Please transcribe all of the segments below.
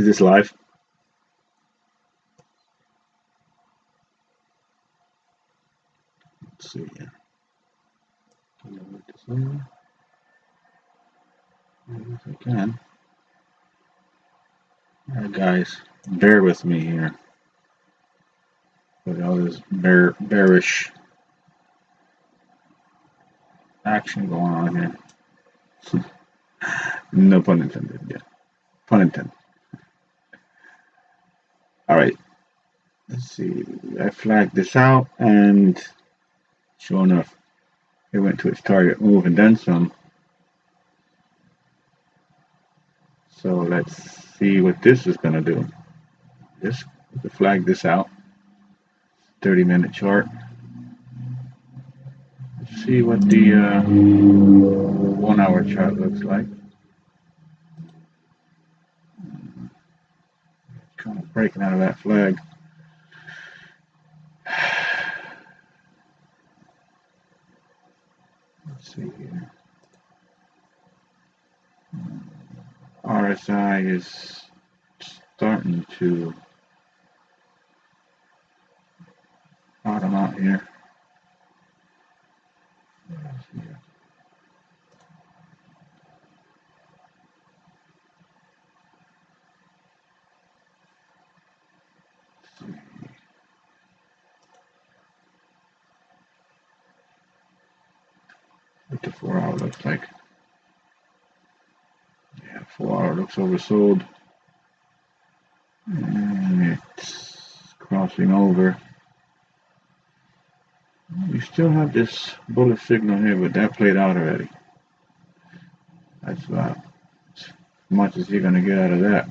Is this live? Let's see here. If I can. Alright guys, bear with me here. With all this bearish action going on here. No pun intended, yeah. Pun intended. Alright. Let's see. I flagged this out and sure enough, it went to its target move and then some. So let's see what this is going to do. This, flag this out. 30-minute chart. Let's see what the 1 hour chart looks like. Kind of breaking out of that flag. Let's see here. RSI is starting to bottom out here. What the 4 hour looks like. Yeah, 4 hour looks oversold. And it's crossing over. We still have this bullish signal here, but that played out already. That's about as much as you're going to get out of that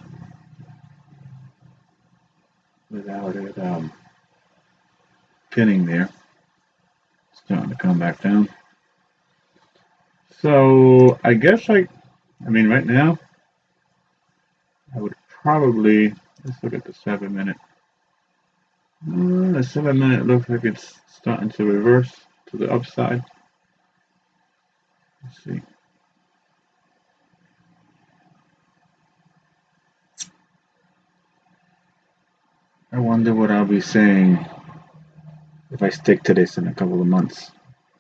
without it pinning there. It's starting to come back down. So I guess right now I would probably, let's look at the 7 minute. The 7 minute looks like it's starting to reverse to the upside. Let's see. I wonder what I'll be saying if I stick to this in a couple of months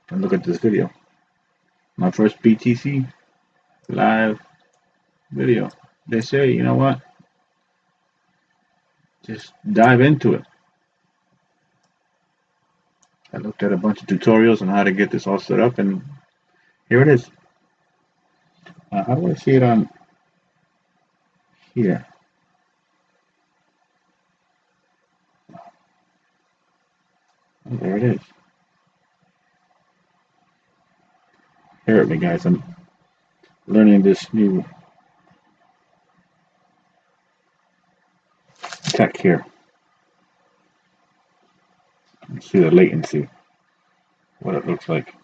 and look at this video. My first BTC live video. They say, you know what? Just dive into it. I looked at a bunch of tutorials on how to get this all set up, and here it is. How do I see it on here? Oh, there it is. Bear with me, guys. I'm learning this new tech here. Let's see the latency, what it looks like.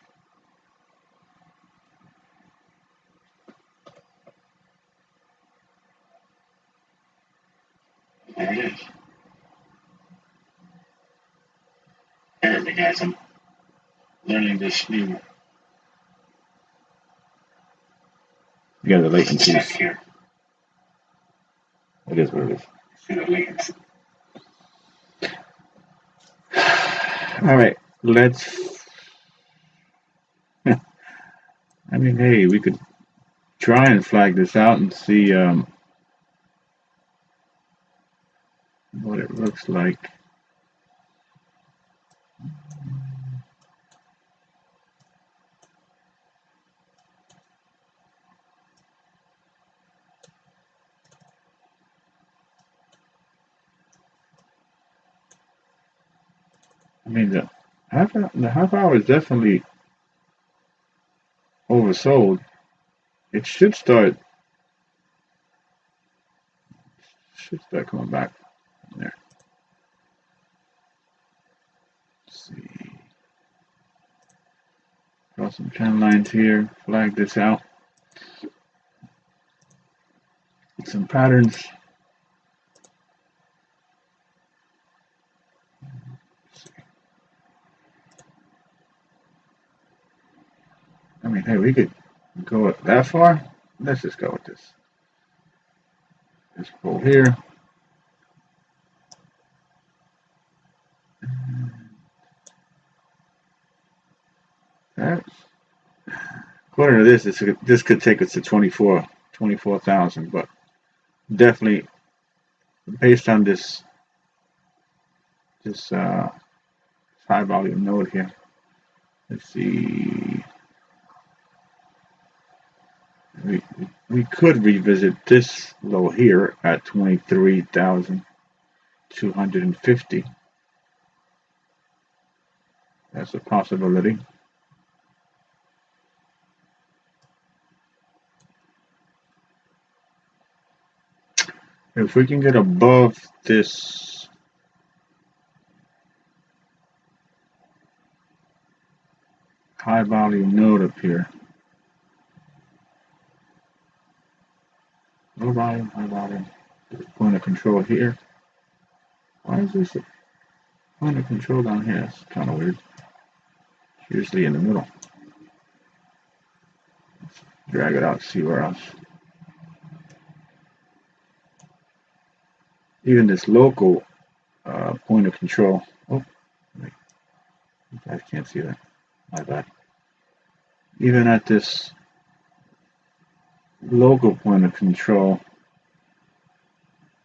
There it is. Bear with me, guys. I'm learning this new. Yeah, the latency here. It is what it is. See the latency. All right, let's. I mean, hey, we could try and flag this out and see what it looks like. I mean, the half hour is definitely oversold. It should start coming back there. Let's see. Draw some trend lines here. Flag this out. Some patterns. I mean, hey, we could go that far. Let's just go with this. Let's pull here. That's, according to this could take us to 24,000, but definitely based on this high volume node here. Let's see. We could revisit this low here at 23,250. That's a possibility. If we can get above this high volume node up here, low volume, high volume, point of control here. Why is this a point of control down here? That's kind of weird. It's usually in the middle. Let's drag it out, see where else. Even this local point of control. Oh, wait. You guys can't see that. My bad. Even at this local point of control,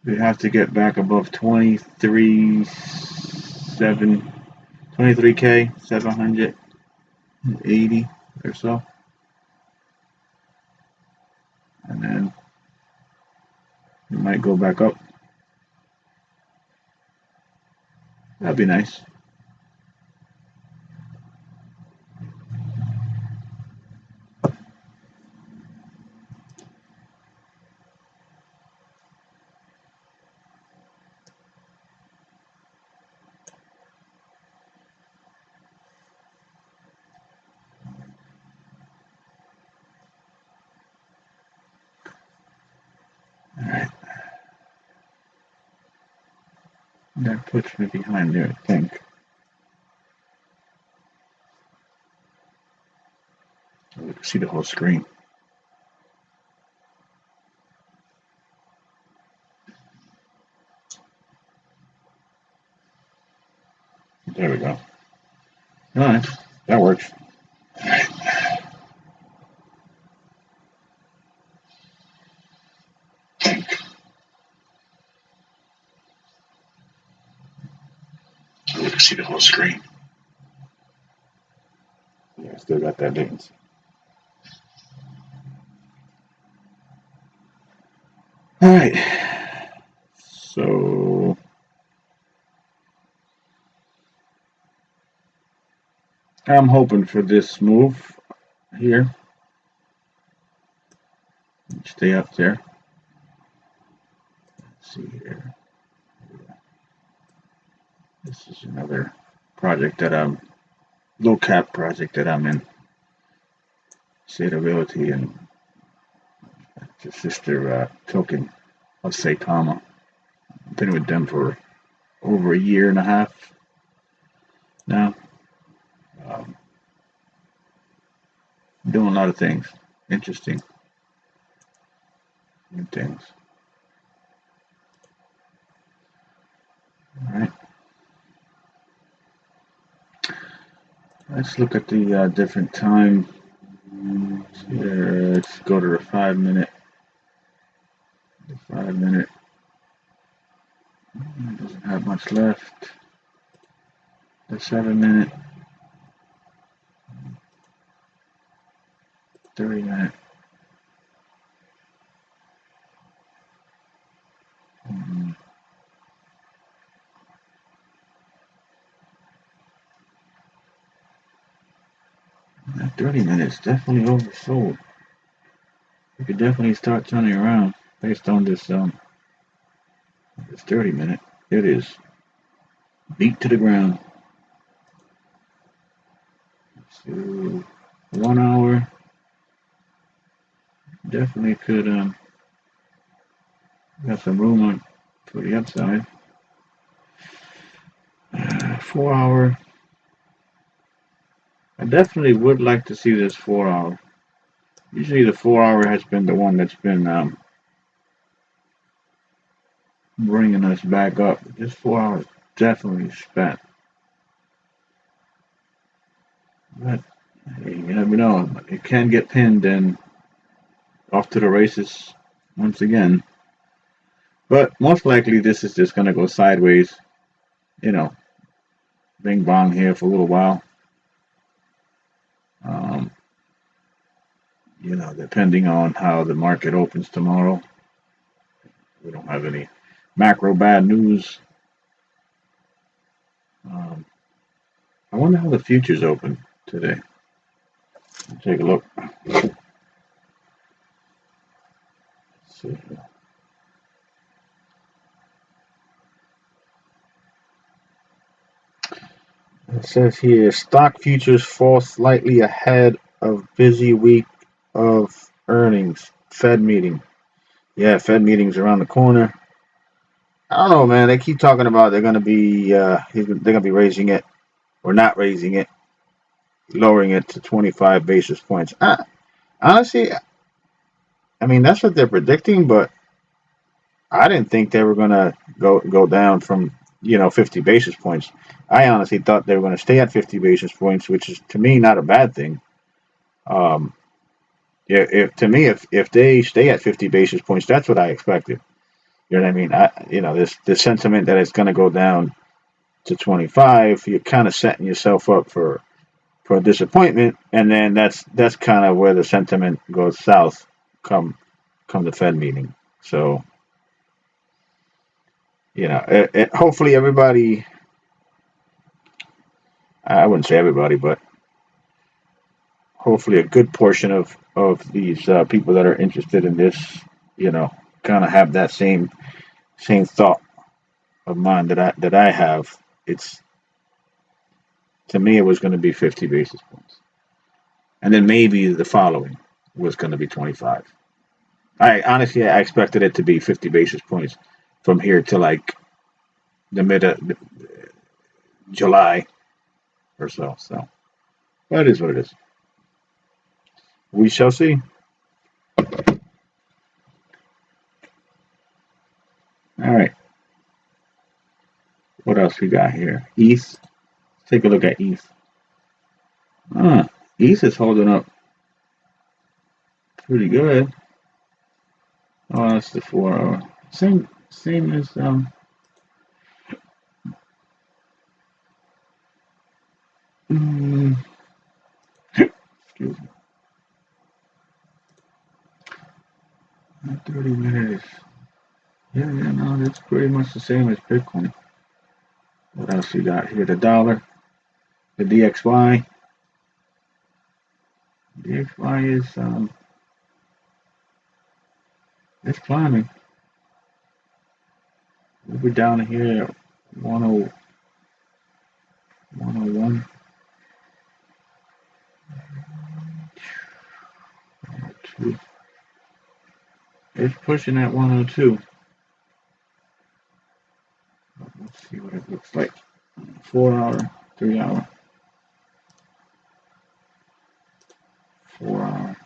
we have to get back above 23K 780 or so, and then we might go back up. That'd be nice. Alright. That puts me behind there, I think. We can see the whole screen. There we go. Alright, that works. We can see the whole screen. Yeah, still got that latency. Alright. So I'm hoping for this move here. Stay up there. Let's see here. This is another project that low cap project that I'm in. Sateability, and it's a sister token of Saitama. I've been with them for over a year and a half now. Doing a lot of things, interesting new things. All right. Let's look at the different time. Let's go to the 5 minute. The 5 minute doesn't have much left. The 7 minute. 30 minute. That 30 minutes definitely oversold. You could definitely start turning around based on this 30 minute. It is beat to the ground. So 1 hour definitely could got some room on for the upside. 4 hour. I definitely would like to see this 4 hour. Usually the 4 hour has been the one that's been bringing us back up. This 4 hours definitely spent. But hey, you never know. It can get pinned and off to the races once again. But most likely this is just going to go sideways. You know, bing bong here for a little while. Um, depending on how the market opens tomorrow. We don't have any macro bad news. Um, I wonder how the futures open today. Take a look. Let's see. It says here stock futures fall slightly ahead of busy week of earnings. Fed meeting. Yeah, Fed meeting's around the corner. I don't know, man. They keep talking about they're gonna be raising it or not raising it, lowering it to 25 basis points. Honestly, I mean that's what they're predicting, but I didn't think they were gonna go down from 50 basis points. I honestly thought they were gonna stay at 50 basis points, which is to me not a bad thing. Um, if to me, if they stay at 50 basis points, that's what I expected. You know what I mean? This sentiment that it's gonna go down to 25, you're kind of setting yourself up for a disappointment, and then that's kind of where the sentiment goes south come the Fed meeting. So hopefully everybody, I wouldn't say everybody, but hopefully a good portion of these people that are interested in this, kind of have that same thought of mine that I have. It's to me it was going to be 50 basis points, and then maybe the following was going to be 25. I expected it to be 50 basis points from here to like the mid of July or so. So that is what it is. We shall see. All right. What else we got here? ETH. Let's take a look at ETH. Ah, ETH is holding up pretty good. Oh, that's the 4 hour. Same as mm, excuse me. 30 minutes. Yeah, no, that's pretty much the same as Bitcoin. What else we got here? The dollar, the DXY. DXY is it's climbing. We're down here at 10 101. It's pushing at 102. Let's see what it looks like. 4 hour, 3 hour, 4 hour.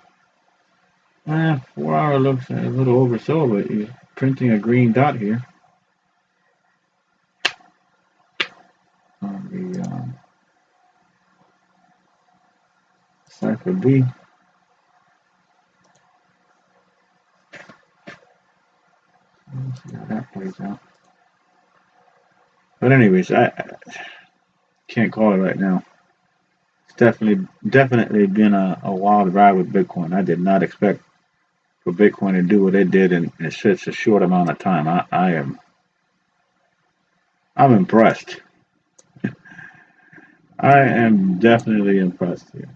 4 hour looks a little oversold, but you're printing a green dot here on the cipher B. Let's see how that plays out. But anyways, I can't call it right now. It's definitely been a wild ride with Bitcoin. I did not expect for Bitcoin to do what it did in such a short amount of time. I'm impressed. I am definitely impressed here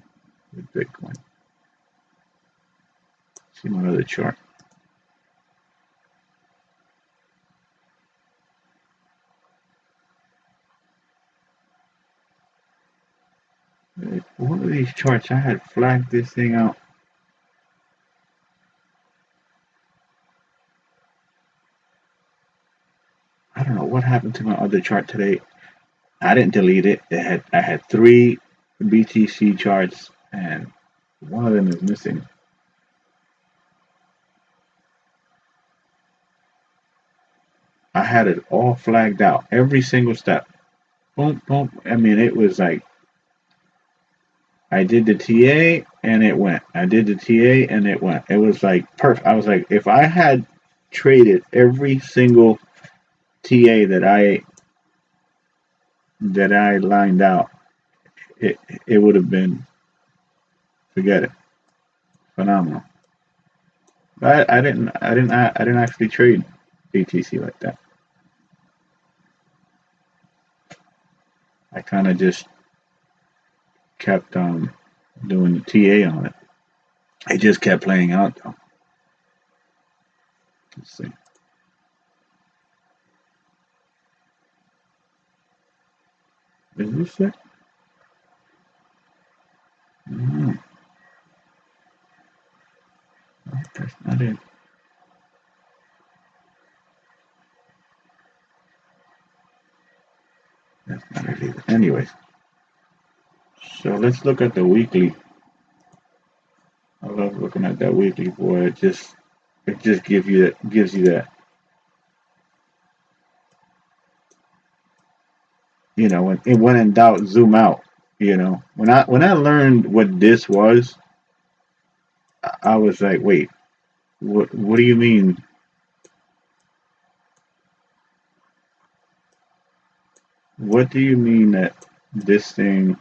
with Bitcoin. See my other chart. One of these charts, I had flagged this thing out. I don't know what happened to my other chart today. I didn't delete it. I had three BTC charts, and one of them is missing. I had it all flagged out, every single step. Boom, boom. I mean, it was like I did the TA and it went. I did the TA and it went. It was like perfect. I was like, if I had traded every single TA that I lined out, it would have been, forget it, phenomenal. But I didn't actually trade BTC like that. I kind of just kept doing the TA on it. It just kept playing out though. Let's see. Is this it? No, that's not it. That's not it either. Anyways, so let's look at the weekly. I love looking at that weekly, boy. It just gives you that. When in doubt, zoom out. When I learned what this was, I was like, wait, what do you mean? What do you mean that this thing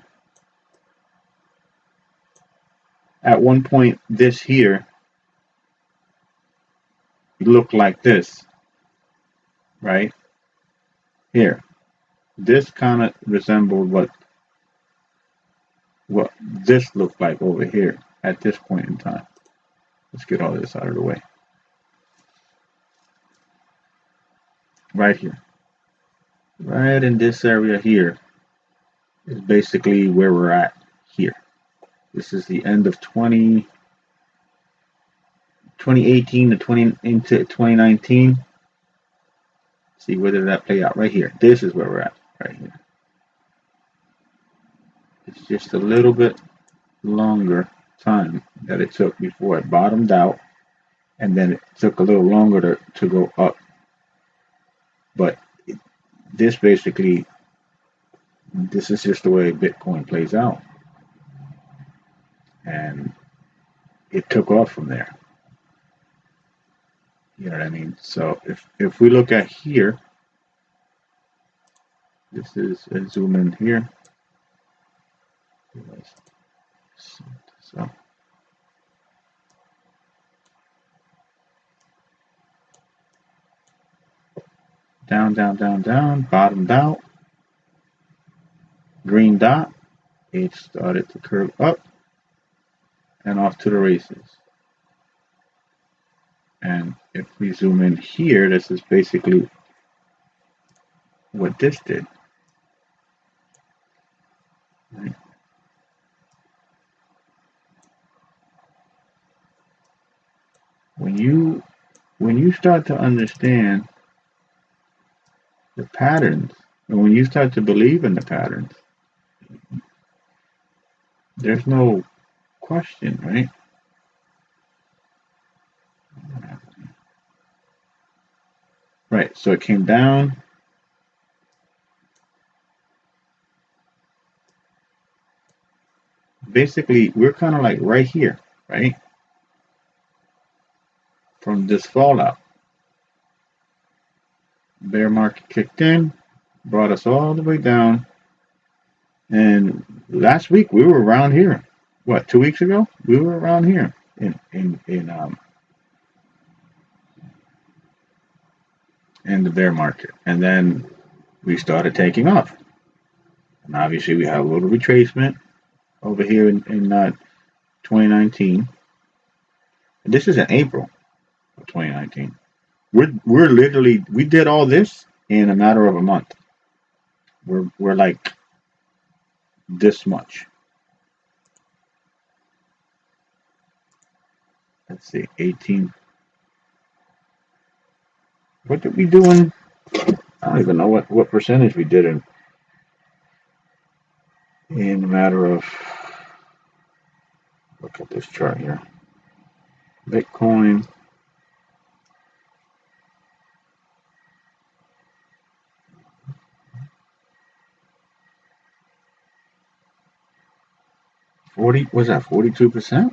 at one point this here looked like this, right? Here. This kind of resembled what this looked like over here at this point in time. Let's get all this out of the way. Right here. Right in this area here is basically where we're at here. This is the end of 2018 to 20 into 2019. See, where did that play out? Right here. This is where we're at. Right here. It's just a little bit longer time that it took before it bottomed out, and then it took a little longer to go up. But this basically, this is just the way Bitcoin plays out. And it took off from there. You know what I mean? So if we look at here, this is a zoom in here. So down, down, down, down, bottomed out, green dot, it started to curve up and off to the races. And if we zoom in here, this is basically what this did. Right? When you start to understand the patterns, and when you start to believe in the patterns, there's no question, right? Right, so it came down. Basically, we're kind of like right here, right? From this fallout. Bear market kicked in, brought us all the way down. And last week we were around here. What, 2 weeks ago? We were around here in the bear market. And then we started taking off. And obviously we had a little retracement over here in 2019. And this is in April of 2019. We're literally, we did all this in a matter of a month. We're like this much. Let's see, 18. What did we do in, I don't even know what percentage we did in a matter of, look at this chart here. Bitcoin. 40, was that 42%?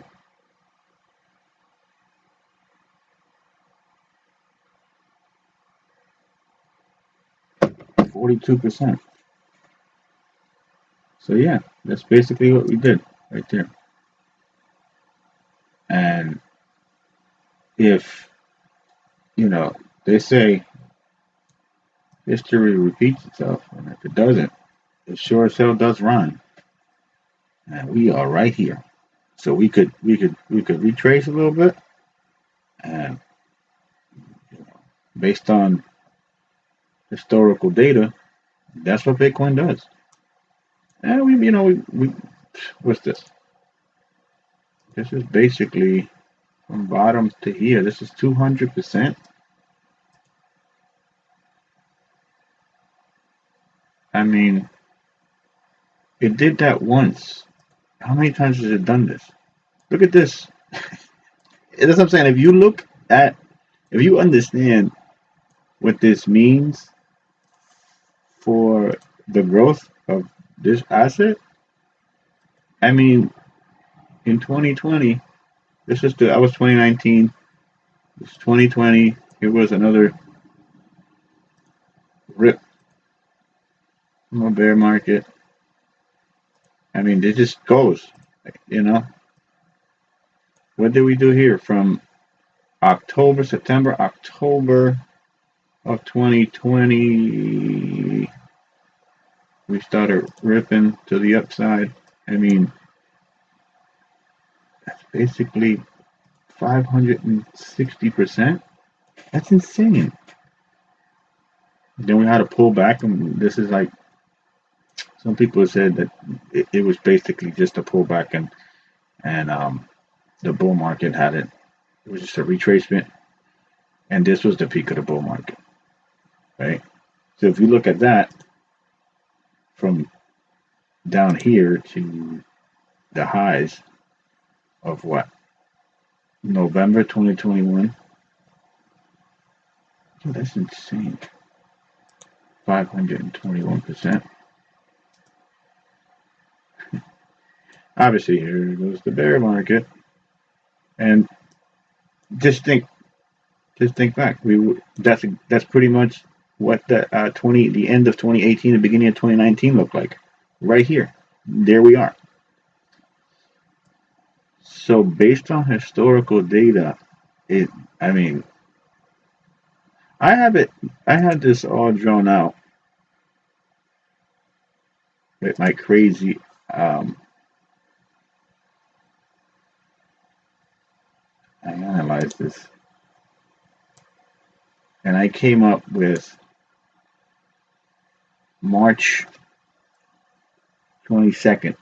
42%. So yeah, that's basically what we did right there. And if, you know, they say history repeats itself, and if it doesn't, it sure as hell does rhyme. And we are right here. So we could retrace a little bit, and you know, based on historical data, that's what Bitcoin does. And we what's this? This is basically from bottom to here. This is 200%. I mean, it did that once. How many times has it done this? Look at this. That's what I'm saying. If you understand what this means for the growth of this asset, I mean, in 2020, I was 2019, this is 2020, here was another rip from a bear market. I mean, it just goes, you know. What did we do here from October of 2020? We started ripping to the upside. I mean, that's basically 560%. That's insane. Then we had to pull back, and this is like some people said that it was basically just a pullback, and the bull market had it. It was just a retracement, and this was the peak of the bull market, right? So if you look at that from down here to the highs of what? November 2021. Oh, that's insane. 521%. Obviously, here goes the bear market. And just think back. That's pretty much what the end of 2018, the beginning of 2019 looked like. Right here. There we are. So based on historical data, I mean, I have it. I had this all drawn out with my crazy. I analyzed this, and I came up with March 22nd,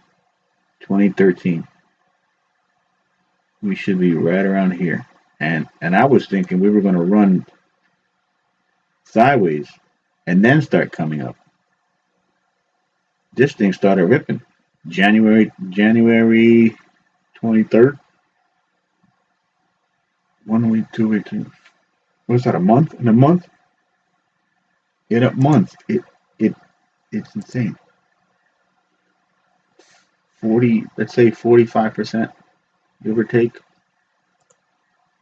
2013. We should be right around here, and I was thinking we were going to run sideways and then start coming up. This thing started ripping. January 23rd. 1 week, 2 weeks. What's that? A month? In a month? In a month, it it's insane. 40, let's say 45%, give or take,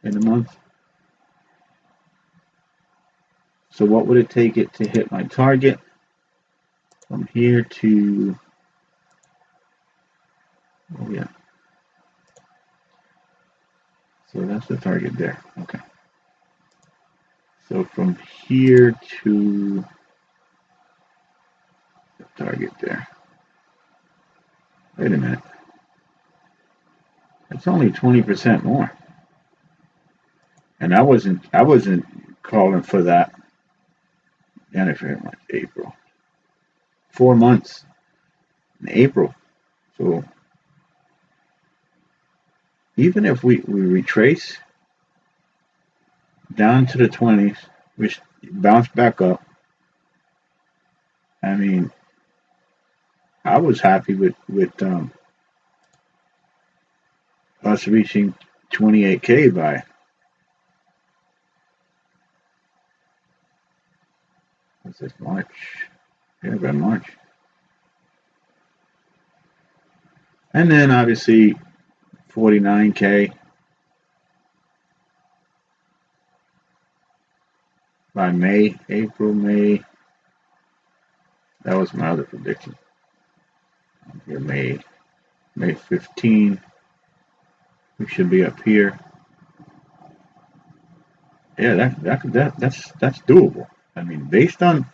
in a month. So what would it take it to hit my target from here to? Oh yeah. So that's the target there. Okay. So from here to the target there. Wait a minute. That's only 20% more. And I wasn't calling for that. January, March, April. 4 months in April. So even if we retrace down to the 20s, which bounced back up, I mean, I was happy with us reaching 28K by, what's this, March? Yeah, by March. And then obviously 49K by May, April, May. That was my other prediction. Here, May 15. We should be up here. Yeah, that's doable. I mean, based on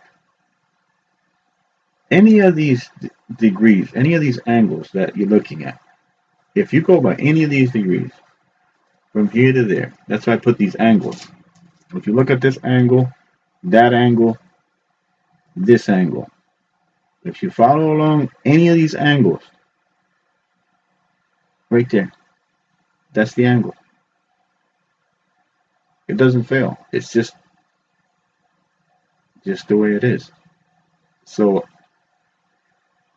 any of these degrees, any of these angles that you're looking at, if you go by any of these degrees from here to there, that's why I put these angles. If you look at this angle, that angle, this angle, if you follow along any of these angles, right there, that's the angle. It doesn't fail. It's just the way it is. So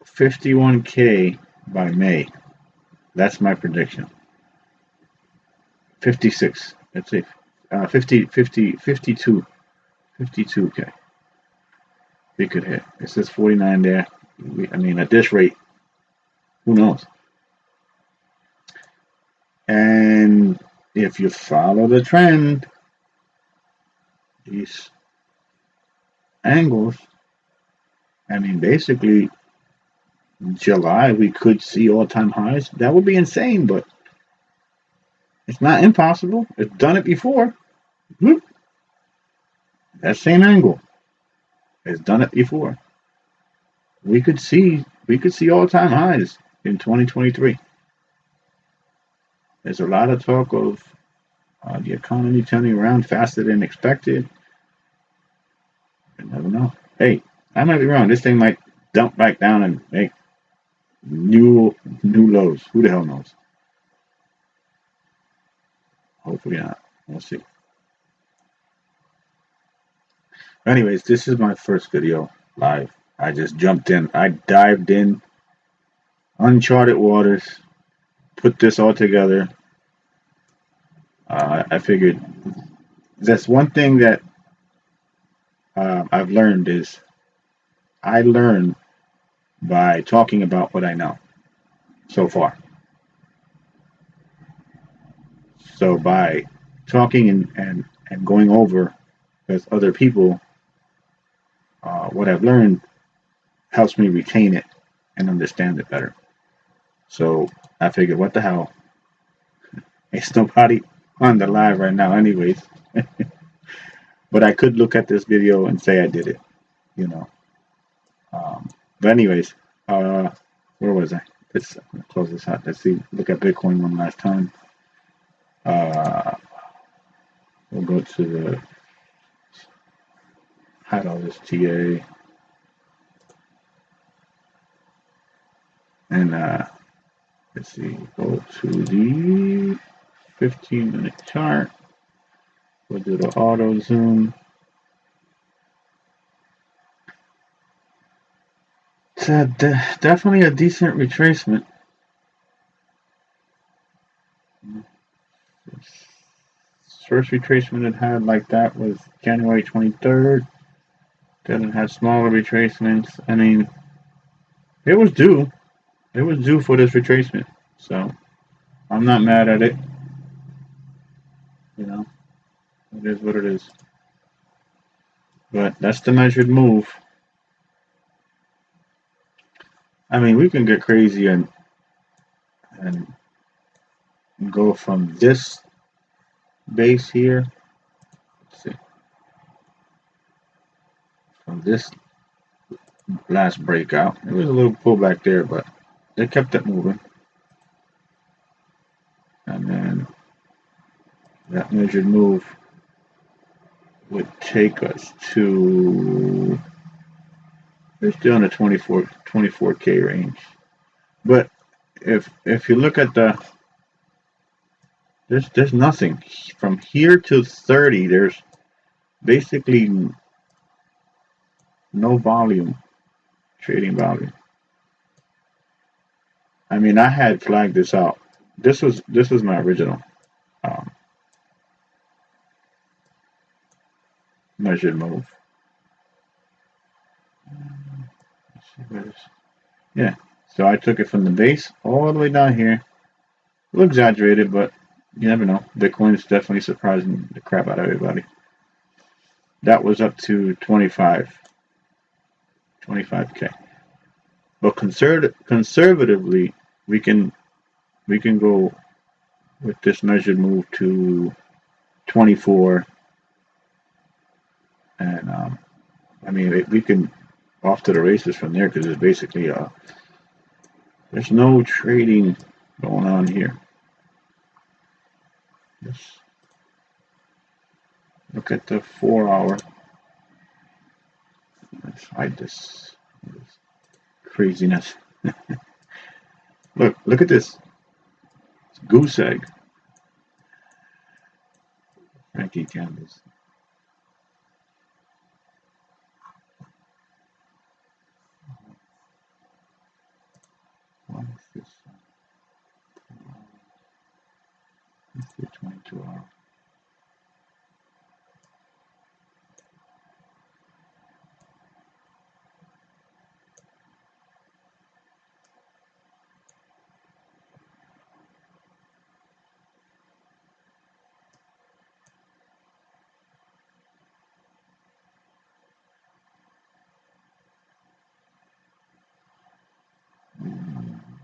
51K by May. That's my prediction. 56. Let's see. 52K. We could hit. It says 49 there. I mean, at this rate, who knows? And if you follow the trend, these angles, I mean, basically, July we could see all-time highs. That would be insane, but it's not impossible. It's done it before. That same angle. It's done it before. We could see all-time highs in 2023. There's a lot of talk of the economy turning around faster than expected. You never know. Hey, I might be wrong. This thing might dump back down and make new lows. Who the hell knows? Hopefully not. We'll see. Anyways, this is my first video live. I just jumped in. I dived in uncharted waters, put this all together. I figured that's one thing that I've learned is I learn by talking about what I know so far. So by talking and going over with other people, what I've learned helps me retain it and understand it better. So I figured, what the hell? It's nobody on the live right now anyways. But I could look at this video and say I did it, you know. But anyways, where was I? Let's close this out. Let's see. Look at Bitcoin one last time. We'll go to the hide all this TA and let's see. Go to the 15-minute chart. We'll do the auto zoom. It's definitely a decent retracement. First retracement it had like that was January 23rd. Then it had smaller retracements. I mean, it was due. It was due for this retracement. So I'm not mad at it. You know, it is what it is. But that's the measured move. I mean, we can get crazy and go from this base here. Let's see. From this last breakout. It was a little pullback there, but they kept it moving. And then that measured move would take us to, we're still in the 24K range. But if you look at the, there's nothing from here to 30. There's basically no volume, trading volume. I mean, I had flagged this out. This was my original measured move. Yeah, So I took it from the base all the way down here. A little exaggerated, but you never know. Bitcoin is definitely surprising the crap out of everybody. That was up to 25K. But conservatively, we can go with this measured move to 24, and I mean we can off to the races from there because it's basically there's no trading going on here. Let's look at the 4 hour. Let's hide this craziness. Look at this. It's goose egg. Frankie candles. What is this? Let's do 22 hour.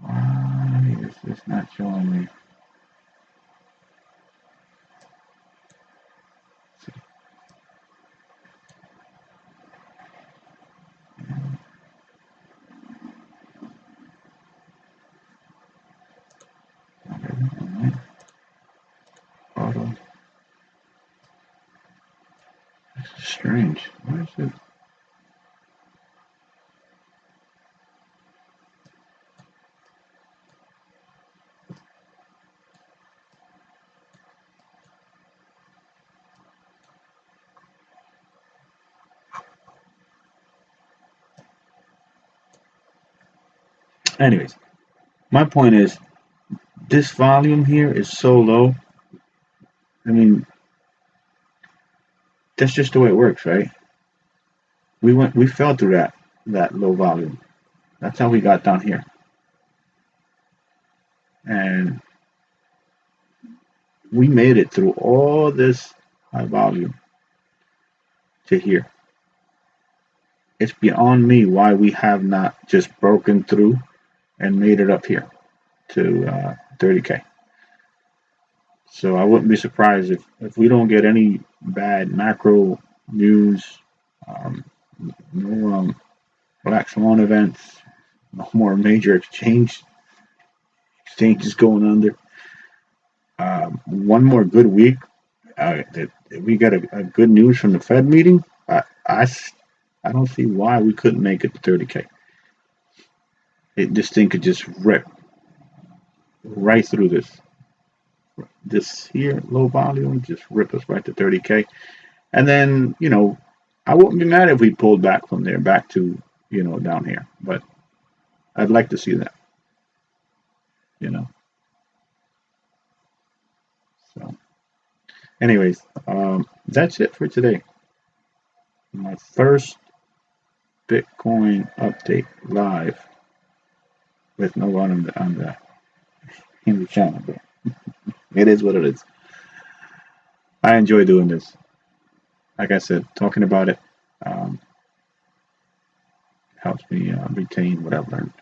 Why is this not showing me? Auto. Strange. Why is it? Anyways, my point is this volume here is so low. I mean, that's just the way it works, right? We fell through that low volume. That's how we got down here. And we made it through all this high volume to here. It's beyond me why we have not just broken through and made it up here to 30K. So I wouldn't be surprised if we don't get any bad macro news, no black swan events, no more major exchanges going under. One more good week. That we got a good news from the Fed meeting. I don't see why we couldn't make it to 30K. This thing could just rip right through this here low volume, just rip us right to 30K. And then, I wouldn't be mad if we pulled back from there back to, down here. But I'd like to see that, So, anyways, that's it for today. My first Bitcoin update live with no one in the channel, but it is what it is. I enjoy doing this. Like I said, talking about it helps me retain what I've learned.